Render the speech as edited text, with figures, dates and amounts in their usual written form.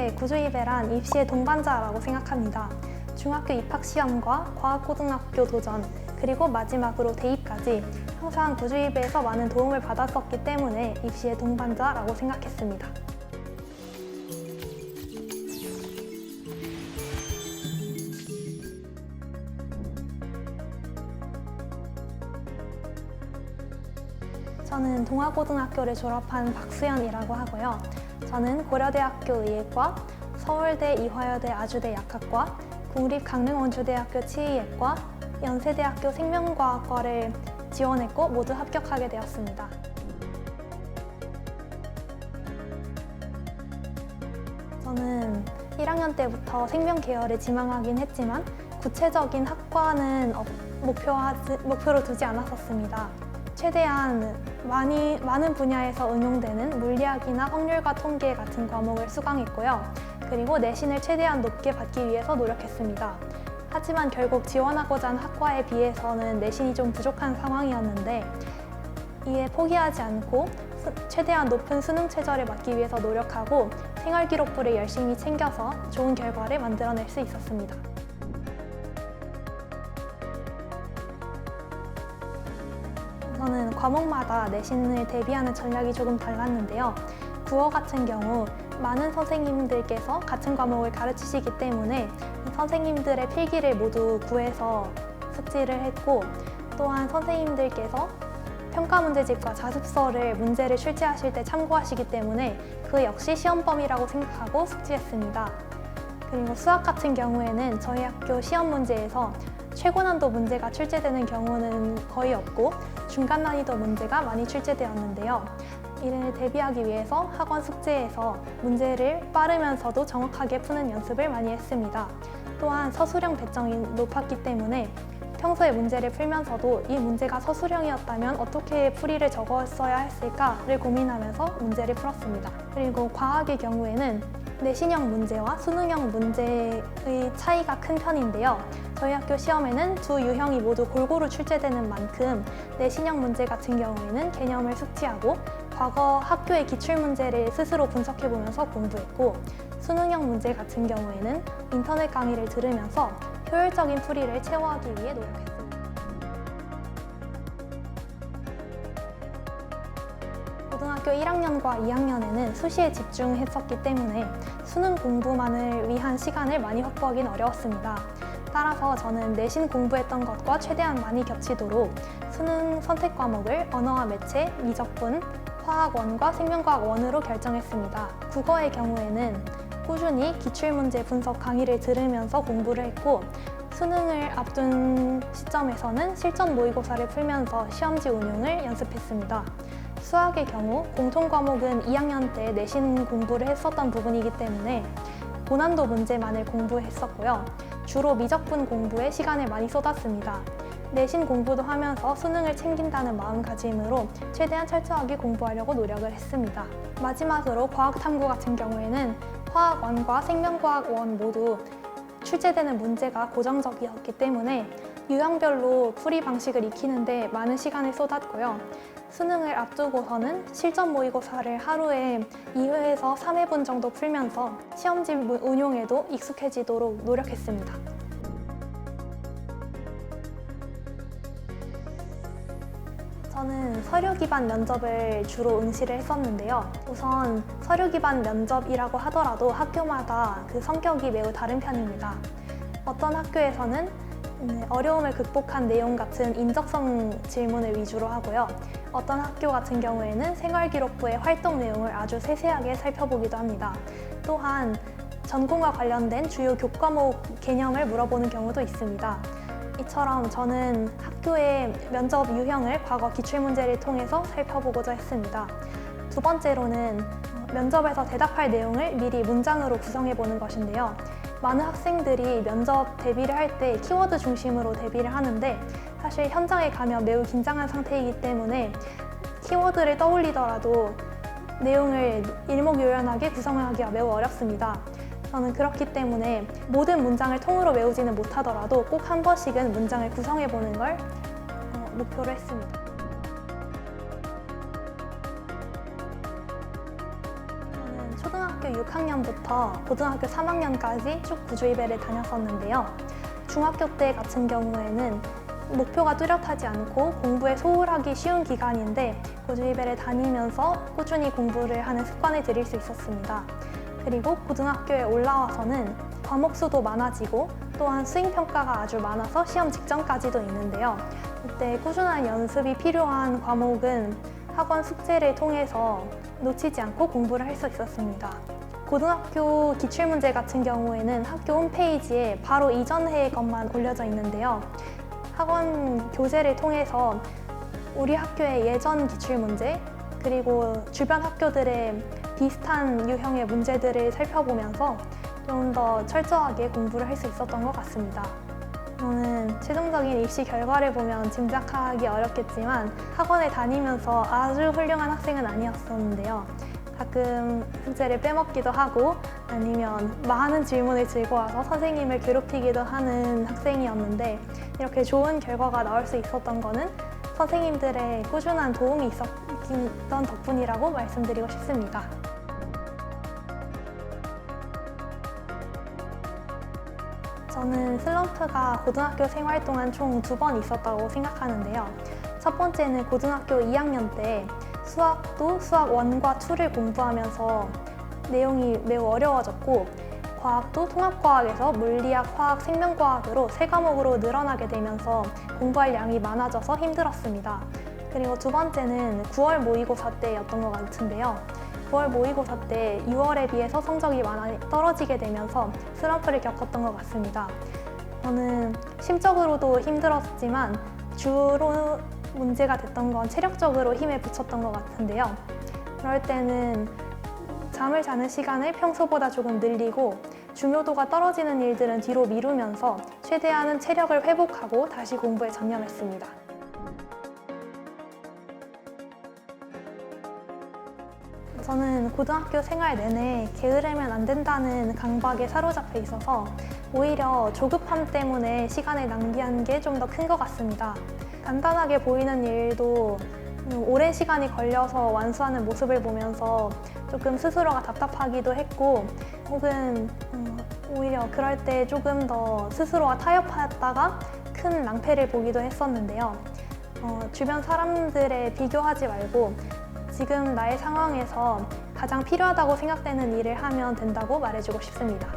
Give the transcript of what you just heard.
저에게 구주이베란 입시의 동반자라고 생각합니다. 중학교 입학시험과 과학고등학교 도전, 그리고 마지막으로 대입까지 항상 구주이베에서 많은 도움을 받았었기 때문에 입시의 동반자라고 생각했습니다. 저는 동아고등학교를 졸업한 박수연이라고 하고요. 저는 고려대학교 의예과, 서울대 이화여대 아주대 약학과, 국립강릉원주대학교 치의학과, 연세대학교 생명과학과를 지원했고 모두 합격하게 되었습니다. 저는 1학년 때부터 생명 계열을 지망하긴 했지만 구체적인 학과는 목표로 두지 않았었습니다. 최대한 많은 분야에서 응용되는 물리학이나 확률과 통계 같은 과목을 수강했고요. 그리고 내신을 최대한 높게 받기 위해서 노력했습니다. 하지만 결국 지원하고자 한 학과에 비해서는 내신이 좀 부족한 상황이었는데 이에 포기하지 않고 최대한 높은 수능 최저를 맞기 위해서 노력하고 생활기록부를 열심히 챙겨서 좋은 결과를 만들어낼 수 있었습니다. 저는 과목마다 내신을 대비하는 전략이 조금 달랐는데요. 국어 같은 경우 많은 선생님들께서 같은 과목을 가르치시기 때문에 선생님들의 필기를 모두 구해서 숙지를 했고, 또한 선생님들께서 평가 문제집과 자습서를 문제를 출제하실 때 참고하시기 때문에 그 역시 시험범위라고 생각하고 숙지했습니다. 그리고 수학 같은 경우에는 저희 학교 시험 문제에서 최고 난도 문제가 출제되는 경우는 거의 없고 중간 난이도 문제가 많이 출제되었는데요. 이를 대비하기 위해서 학원 숙제에서 문제를 빠르면서도 정확하게 푸는 연습을 많이 했습니다. 또한 서술형 배점이 높았기 때문에 평소에 문제를 풀면서도 이 문제가 서술형이었다면 어떻게 풀이를 적었어야 했을까를 고민하면서 문제를 풀었습니다. 그리고 과학의 경우에는 내신형 문제와 수능형 문제의 차이가 큰 편인데요. 저희 학교 시험에는 두 유형이 모두 골고루 출제되는 만큼 내신형 문제 같은 경우에는 개념을 숙지하고 과거 학교의 기출문제를 스스로 분석해보면서 공부했고, 수능형 문제 같은 경우에는 인터넷 강의를 들으면서 효율적인 풀이를 채워하기 위해 노력했습니다. 고등학교 1학년과 2학년에는 수시에 집중했었기 때문에 수능 공부만을 위한 시간을 많이 확보하기는 어려웠습니다. 따라서 저는 내신 공부했던 것과 최대한 많이 겹치도록 수능 선택 과목을 언어와 매체, 미적분, 화학원과 생명과학원으로 결정했습니다. 국어의 경우에는 꾸준히 기출문제 분석 강의를 들으면서 공부를 했고, 수능을 앞둔 시점에서는 실전 모의고사를 풀면서 시험지 운용을 연습했습니다. 수학의 경우 공통 과목은 2학년 때 내신 공부를 했었던 부분이기 때문에 고난도 문제만을 공부했었고요. 주로 미적분 공부에 시간을 많이 쏟았습니다. 내신 공부도 하면서 수능을 챙긴다는 마음가짐으로 최대한 철저하게 공부하려고 노력을 했습니다. 마지막으로 과학탐구 같은 경우에는 화학원과 생명과학원 모두 출제되는 문제가 고정적이었기 때문에 유형별로 풀이 방식을 익히는데 많은 시간을 쏟았고요. 수능을 앞두고서는 실전 모의고사를 하루에 2회에서 3회분 정도 풀면서 시험지 운용에도 익숙해지도록 노력했습니다. 저는 서류 기반 면접을 주로 응시를 했었는데요. 우선 서류 기반 면접이라고 하더라도 학교마다 그 성격이 매우 다른 편입니다. 어떤 학교에서는 어려움을 극복한 내용 같은 인적성 질문을 위주로 하고요. 어떤 학교 같은 경우에는 생활기록부의 활동 내용을 아주 세세하게 살펴보기도 합니다. 또한 전공과 관련된 주요 교과목 개념을 물어보는 경우도 있습니다. 이처럼 저는 학교의 면접 유형을 과거 기출문제를 통해서 살펴보고자 했습니다. 두 번째로는 면접에서 대답할 내용을 미리 문장으로 구성해보는 것인데요. 많은 학생들이 면접 대비를 할 때 키워드 중심으로 대비를 하는데 사실 현장에 가면 매우 긴장한 상태이기 때문에 키워드를 떠올리더라도 내용을 일목요연하게 구성하기가 매우 어렵습니다. 저는 그렇기 때문에 모든 문장을 통으로 외우지는 못하더라도 꼭 한 번씩은 문장을 구성해보는 걸 목표로 했습니다. 저는 초등학교 6학년 1학년부터 고등학교 3학년까지 쭉 구주입회를 다녔었는데요. 중학교 때 같은 경우에는 목표가 뚜렷하지 않고 공부에 소홀하기 쉬운 기간인데 구주입회를 다니면서 꾸준히 공부를 하는 습관을 들일 수 있었습니다. 그리고 고등학교에 올라와서는 과목 수도 많아지고 또한 수행평가가 아주 많아서 시험 직전까지도 있는데요. 이때 꾸준한 연습이 필요한 과목은 학원 숙제를 통해서 놓치지 않고 공부를 할 수 있었습니다. 고등학교 기출문제 같은 경우에는 학교 홈페이지에 바로 이전 해의 것만 올려져 있는데요. 학원 교재를 통해서 우리 학교의 예전 기출문제 그리고 주변 학교들의 비슷한 유형의 문제들을 살펴보면서 좀 더 철저하게 공부를 할 수 있었던 것 같습니다. 저는 최종적인 입시 결과를 보면 짐작하기 어렵겠지만 학원에 다니면서 아주 훌륭한 학생은 아니었었는데요. 가끔 숙제를 빼먹기도 하고 아니면 많은 질문을 들고 와서 선생님을 괴롭히기도 하는 학생이었는데 이렇게 좋은 결과가 나올 수 있었던 거는 선생님들의 꾸준한 도움이 있었던 덕분이라고 말씀드리고 싶습니다. 저는 슬럼프가 고등학교 생활 동안 총 2번 있었다고 생각하는데요. 첫 번째는 고등학교 2학년 때 수학도 수학 1과 2를 공부하면서 내용이 매우 어려워졌고 과학도 통합과학에서 물리학, 화학, 생명과학으로 3과목으로 늘어나게 되면서 공부할 양이 많아져서 힘들었습니다. 그리고 두 번째는 9월 모의고사 때였던 것 같은데요. 9월 모의고사 때 6월에 비해서 성적이 많이 떨어지게 되면서 슬럼프를 겪었던 것 같습니다. 저는 심적으로도 힘들었지만 주로 문제가 됐던 건 체력적으로 힘에 부쳤던 것 같은데요. 그럴 때는 잠을 자는 시간을 평소보다 조금 늘리고 중요도가 떨어지는 일들은 뒤로 미루면서 최대한은 체력을 회복하고 다시 공부에 전념했습니다. 저는 고등학교 생활 내내 게으르면 안 된다는 강박에 사로잡혀 있어서 오히려 조급함 때문에 시간을 낭비한 게 좀 더 큰 것 같습니다. 간단하게 보이는 일도 오랜 시간이 걸려서 완수하는 모습을 보면서 조금 스스로가 답답하기도 했고 혹은 오히려 그럴 때 조금 더 스스로가 타협했다가 큰 낭패를 보기도 했었는데요. 주변 사람들에 비교하지 말고 지금 나의 상황에서 가장 필요하다고 생각되는 일을 하면 된다고 말해주고 싶습니다.